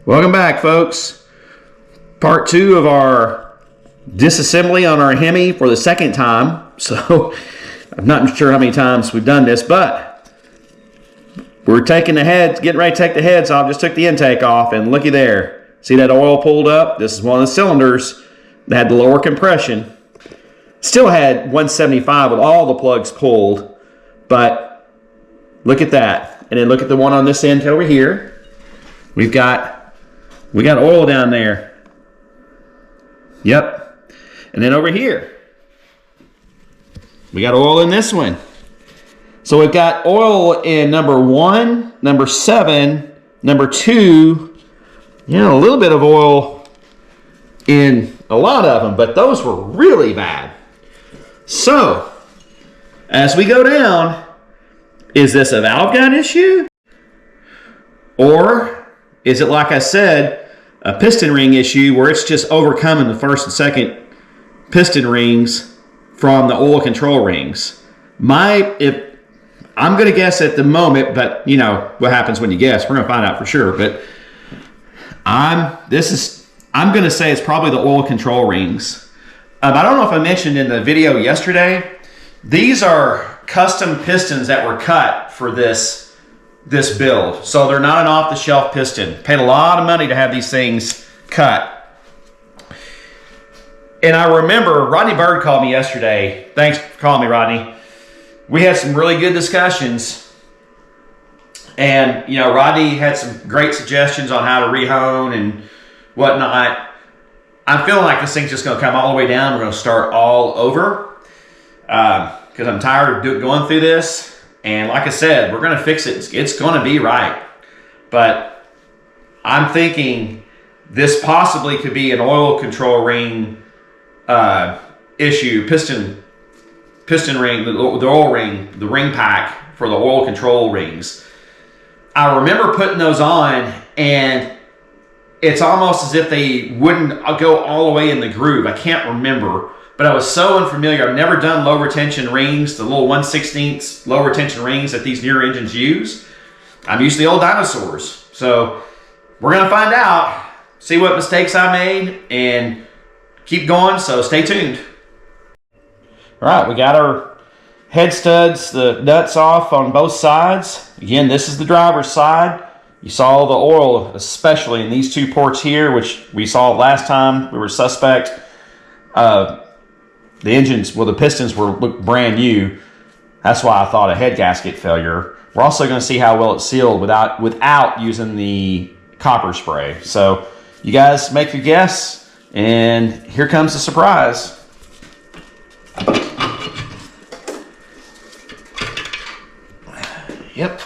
Welcome back, folks. Part 2 of our disassembly on our Hemi for the second time. So I'm not sure how many times we've done this, but we're taking the heads, getting ready to take the heads off. Just took the intake off, and looky there. See that oil pulled up? This is one of the cylinders that had the lower compression. Still had 175 with all the plugs pulled, but look at that. And then look at the one on this end over here. We got oil down there. Yep. And then over here, we got oil in this one. So we've got oil in number 1, number 7, number 2, a little bit of oil in a lot of them, but those were really bad. So, as we go down, is this a valve guide issue? Or is it, like I said, a piston ring issue where it's just overcoming the first and second piston rings from the oil control rings? I'm going to guess at the moment, but you know what happens when you guess. We're going to find out for sure. But I'm going to say it's probably the oil control rings. I don't know if I mentioned in the video yesterday, these are custom pistons that were cut for this build. So they're not an off-the-shelf piston. Paid a lot of money to have these things cut. And I remember Rodney Bird called me yesterday. Thanks for calling me, Rodney. We had some really good discussions. And, Rodney had some great suggestions on how to rehone and whatnot. I'm feeling like this thing's just going to come all the way down. We're going to start all over because I'm tired of going through this. And like I said, we're going to fix it. It's going to be right. But I'm thinking this possibly could be an oil control ring issue, piston ring, the oil ring, the ring pack for the oil control rings. I remember putting those on, and it's almost as if they wouldn't go all the way in the groove. I can't remember, but I was so unfamiliar. I've never done low retention rings, the little 1/16 low retention rings that these newer engines use. I'm used to the old dinosaurs. So we're going to find out, see what mistakes I made, and keep going, so stay tuned. All right, we got our head studs, the nuts off on both sides. Again, this is the driver's side. You saw the oil, especially in these two ports here, which we saw last time we were suspect. The engines, the pistons looked brand new. That's why I thought a head gasket failure. We're also going to see how well it's sealed without using the copper spray. So you guys make your guess, and here comes the surprise. Yep.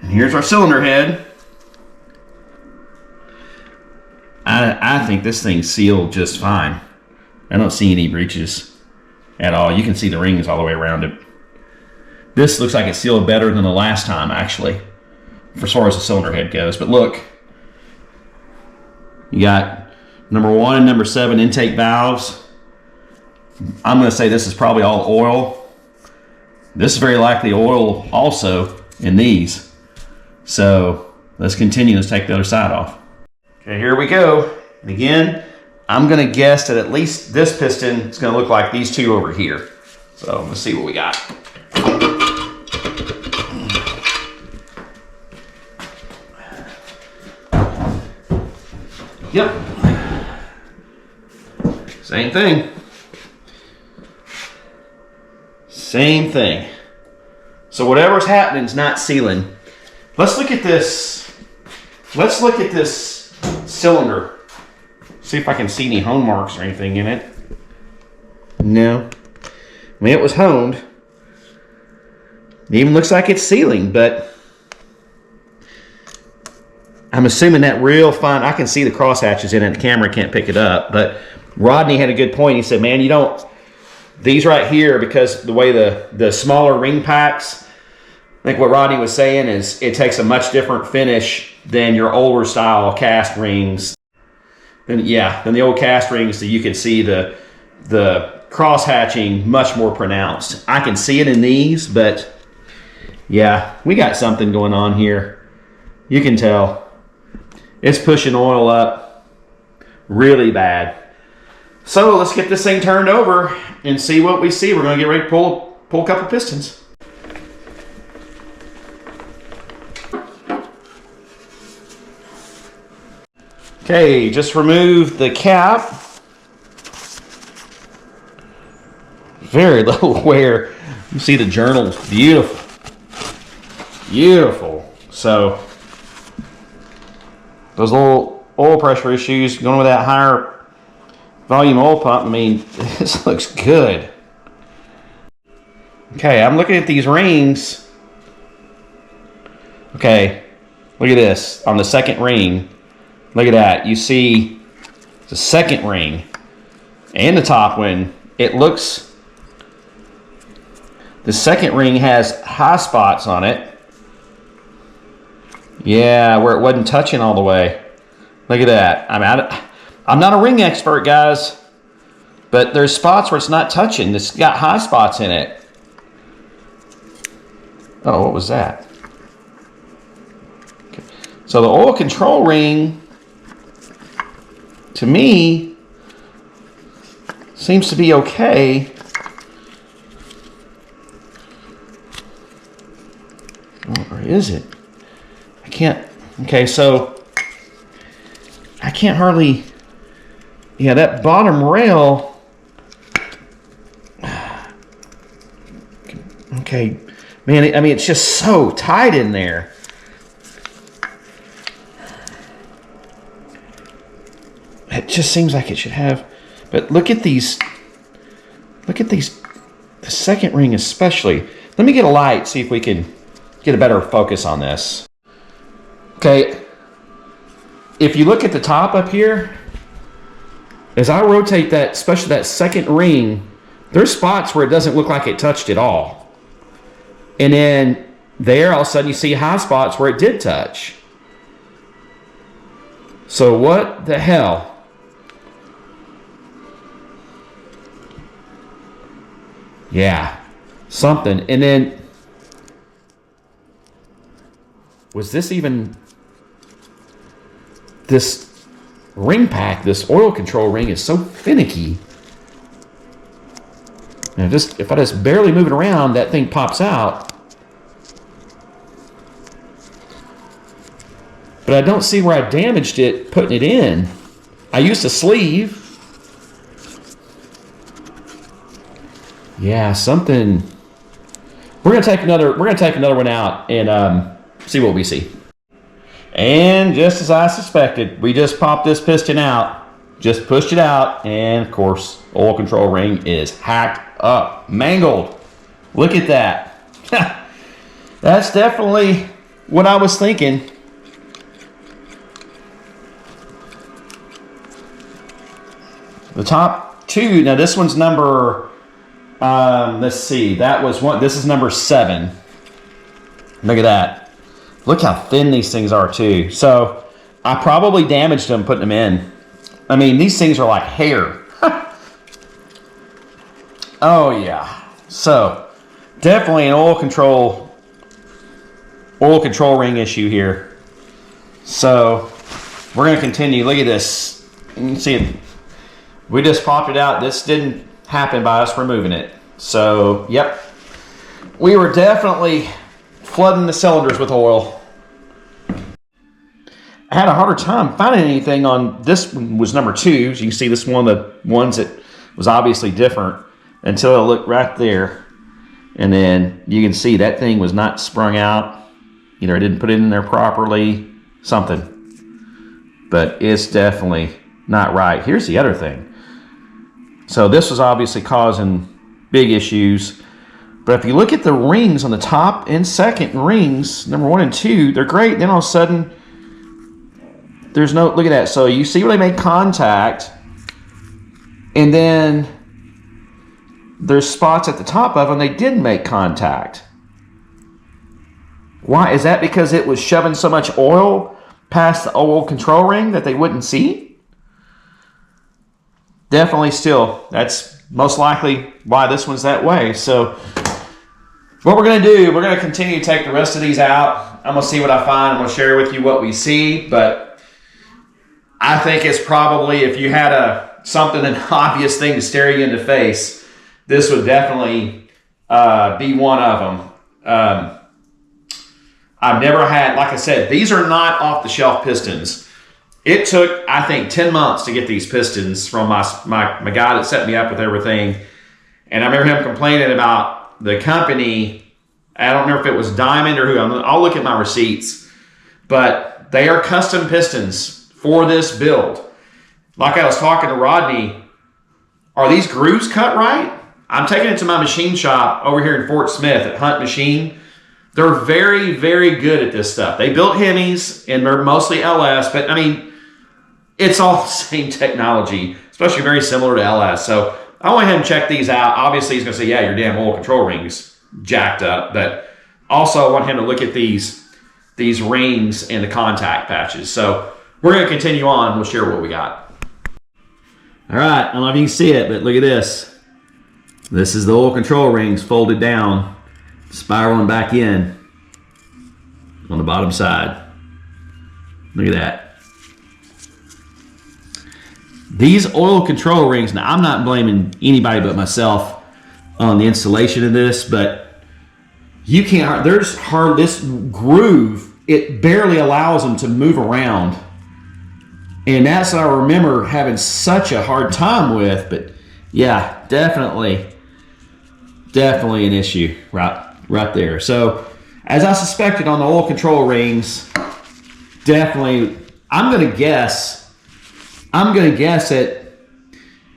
And here's our cylinder head. I think this thing's sealed just fine. I don't see any breaches at all. You can see the rings all the way around it. This looks like it's sealed better than the last time, actually, as far as the cylinder head goes. But look, you got number 1 and number 7 intake valves. I'm going to say this is probably all oil. This is very likely oil also in these. So let's continue. Let's take the other side off. Okay, here we go. And again, I'm going to guess that at least this piston is going to look like these two over here. So let's see what we got. Yep. Same thing. Same thing. So whatever's happening is not sealing. Let's look at this. Let's look at this cylinder. See if I can see any hone marks or anything in it. No. I mean, it was honed. It even looks like it's sealing, but I'm assuming that real fine, I can see the cross hatches in it, the camera can't pick it up, but Rodney had a good point. He said, man, these right here, because the way the smaller ring packs, I think what Rodney was saying is it takes a much different finish than your older style cast rings. Than the old cast rings that you can see the the cross hatching much more pronounced. I can see it in these, but yeah, we got something going on here. You can tell. It's pushing oil up really bad. So let's get this thing turned over and see what we see. We're going to get ready to pull a couple pistons. Okay, just remove the cap. Very low wear. You see the journals, beautiful. Beautiful. So those little oil pressure issues going with that higher volume oil pump, I mean, this looks good. Okay, I'm looking at these rings. Okay, look at this. On the second ring, look at that. You see the second ring and the top one. It looks, the second ring has high spots on it. Yeah, where it wasn't touching all the way. Look at that. I'm not a ring expert, guys, but there's spots where it's not touching. It's got high spots in it. Oh, what was that? Okay. So the oil control ring, to me, seems to be okay. Or is it? I can't. Okay, so I can't hardly. Yeah, that bottom rail. Okay, man, I mean, it's just so tight in there. It just seems like it should have, but look at these. Look at these, the second ring especially. Let me get a light, see if we can get a better focus on this. Okay, if you look at the top up here, as I rotate that, especially that second ring, there's spots where it doesn't look like it touched at all. And then there, all of a sudden you see high spots where it did touch. So what the hell? Yeah, something. And then, was this even, this ring pack, this oil control ring is so finicky. Now if I just barely move it around, that thing pops out. But I don't see where I damaged it putting it in. I used a sleeve. Yeah, something. We're gonna take another one out and see what we see. And just as I suspected, we just popped this piston out, just pushed it out, and of course, oil control ring is hacked up, mangled. Look at that. That's definitely what I was thinking. The top two, now this one's number, let's see, that was one, this is number 7. Look at that. Look how thin these things are too. So I probably damaged them putting them in. I mean, these things are like hair. Oh yeah. So definitely an oil control ring issue here. So we're gonna continue. Look at this. You can see it. We just popped it out. This didn't happen by us removing it. So yep. We were definitely flooding the cylinders with oil. I had a harder time finding anything on this one. Was number 2. As you can see, this one of the ones that was obviously different until I looked right there. And then you can see that thing was not sprung out. Either I didn't put it in there properly, something. But it's definitely not right. Here's the other thing. So this was obviously causing big issues. But if you look at the rings on the top and second rings, number 1 and 2, they're great. Then all of a sudden, there's no, look at that. So you see where they made contact, and then there's spots at the top of them they didn't make contact. Why? Is that because it was shoving so much oil past the oil control ring that they wouldn't see? definitely still, that's most likely why this one's that way. So what we're going to do, we're going to continue to take the rest of these out. I'm going to see what I find. I'm going to share with you what we see, but I think it's probably, if you had an obvious thing to stare you in the face, this would definitely be one of them. I've never had, like I said, these are not off-the-shelf pistons. It took, I think, 10 months to get these pistons from my guy that set me up with everything. And I remember him complaining about the company. I don't know if it was Diamond or who. I'll look at my receipts. But they are custom pistons for this build. Like I was talking to Rodney, are these grooves cut right? I'm taking it to my machine shop over here in Fort Smith at Hunt Machine. They're very, very good at this stuff. They built Hemis, and they're mostly LS, but I mean, it's all the same technology, especially very similar to LS. So I went ahead and checked these out. Obviously, he's going to say, yeah, your damn oil control ring's jacked up, but also I want him to look at these rings and the contact patches. So we're going to continue on. We'll share what we got. All right, I don't know if you can see it, but look at this. This is the oil control rings folded down, spiraling back in on the bottom side. Look at that. These oil control rings, now I'm not blaming anybody but myself on the installation of this, but you can't, this groove, it barely allows them to move around. And that's what I remember having such a hard time with, but yeah, definitely an issue right there. So as I suspected on the oil control rings, definitely, I'm going to guess that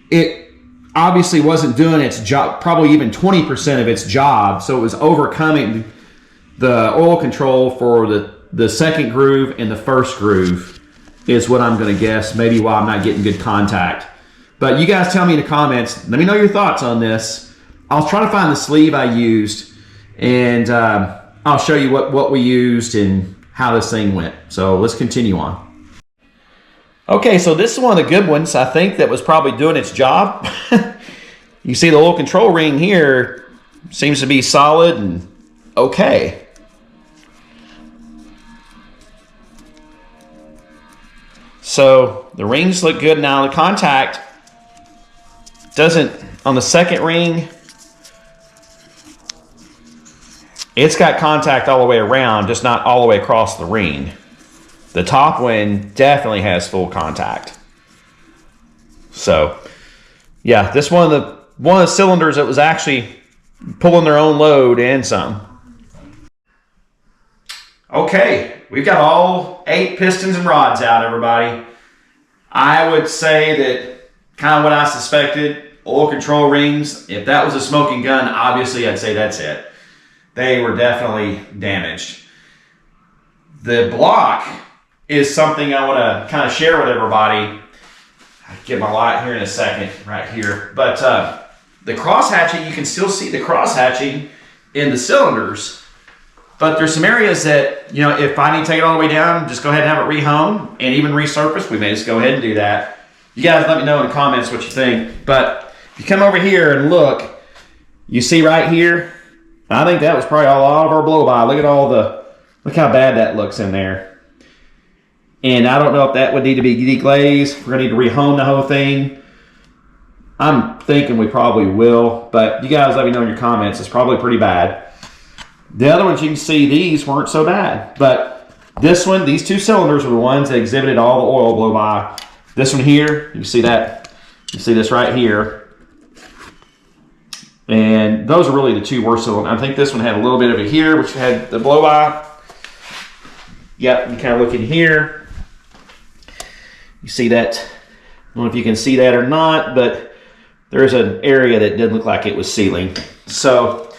it obviously wasn't doing its job, probably even 20% of its job. So it was overcoming the oil control for the second groove and the first groove is what I'm going to guess. Maybe why I'm not getting good contact. But you guys tell me in the comments. Let me know your thoughts on this. I'll try to find the sleeve I used, and I'll show you what we used and how this thing went. So let's continue on. Okay, so this is one of the good ones, I think, that was probably doing its job. You see the oil control ring here seems to be solid and okay. So the rings look good. Now the contact doesn't, on the second ring, it's got contact all the way around, just not all the way across the ring. The top one definitely has full contact. So yeah, this one of the cylinders that was actually pulling their own load and some. Okay, we've got all 8 pistons and rods out, everybody. I would say that kind of what I suspected, oil control rings, if that was a smoking gun, obviously I'd say that's it. They were definitely damaged. The block is something I want to kind of share with everybody. I'll get my light here in a second, right here. But the cross hatching, you can still see the cross hatching in the cylinders. But there's some areas that, you know, if I need to take it all the way down, just go ahead and have it rehome and even resurface. We may just go ahead and do that. You guys let me know in the comments what you think. But if you come over here and look, you see right here, I think that was probably all of our blow-by. Look at look how bad that looks in there. And I don't know if that would need to be deglazed. We're going to need to rehome the whole thing. I'm thinking we probably will, but you guys let me know in your comments. It's probably pretty bad. The other ones, you can see these weren't so bad, but this one, these 2 cylinders were the ones that exhibited all the oil blow-by. This one here, you can see that. You see this right here. And those are really the 2 worst cylinders. I think this one had a little bit of it here, which had the blow-by. Yep, you kind of look in here. You see that. I don't know if you can see that or not, but there's an area that didn't look like it was sealing. So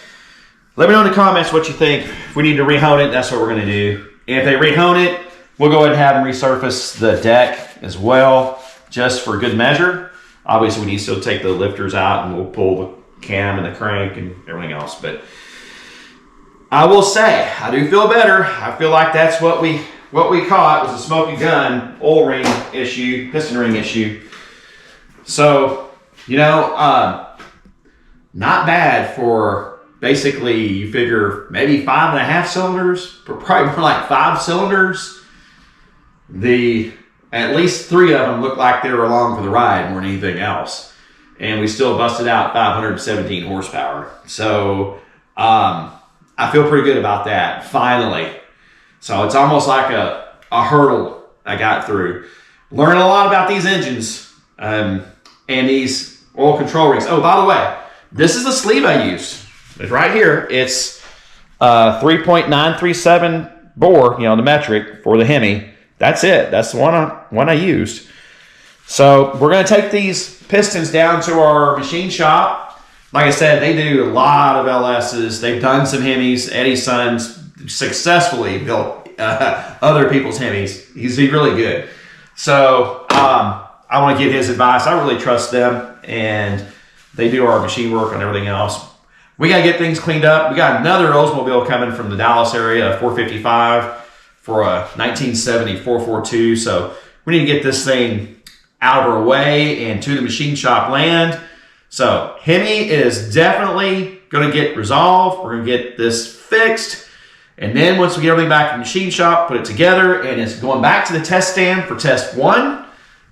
let me know in the comments what you think. If we need to rehone it, that's what we're going to do. And if they rehone it, we'll go ahead and have them resurface the deck as well, just for good measure. Obviously, we need to still take the lifters out, and we'll pull the cam and the crank and everything else. But I will say, I do feel better. I feel like that's what we caught was a smoking gun, oil ring issue, piston ring issue. So You know, not bad for basically, you figure maybe 5.5 cylinders, but probably more like 5 cylinders. At least 3 of them looked like they were along for the ride more than anything else. And we still busted out 517 horsepower. So I feel pretty good about that, finally. So it's almost like a hurdle I got through. Learning a lot about these engines and these oil control rings. Oh, by the way, this is the sleeve I use. It's right here. It's 3.937 bore, the metric for the Hemi. That's it. That's the one I used. So we're going to take these pistons down to our machine shop. Like I said, they do a lot of LSs. They've done some Hemis. Eddie's son's successfully built other people's Hemis. He's really good. So I want to give his advice. I really trust them, and they do our machine work and everything else. We got to get things cleaned up. We got another Oldsmobile coming from the Dallas area, a 455 for a 1970 442. So we need to get this thing out of our way and to the machine shop land. So Hemi is definitely going to get resolved. We're going to get this fixed. And then once we get everything back to the machine shop, put it together, and it's going back to the test stand for test 1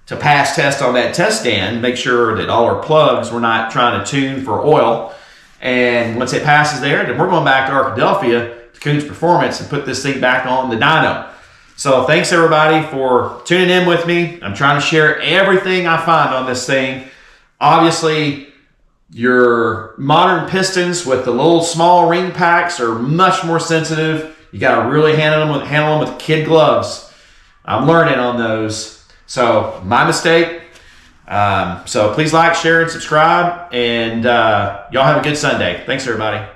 to pass test on that test stand, make sure that all our plugs we're not trying to tune for oil. And once it passes there, then we're going back to Arkadelphia to Coons Performance and put this thing back on the dyno. So thanks everybody for tuning in with me. I'm trying to share everything I find on this thing. Obviously, your modern pistons with the little small ring packs are much more sensitive. You got to really handle them with kid gloves. I'm learning on those. So my mistake. So please like, share, and subscribe. And y'all have a good Sunday. Thanks, everybody.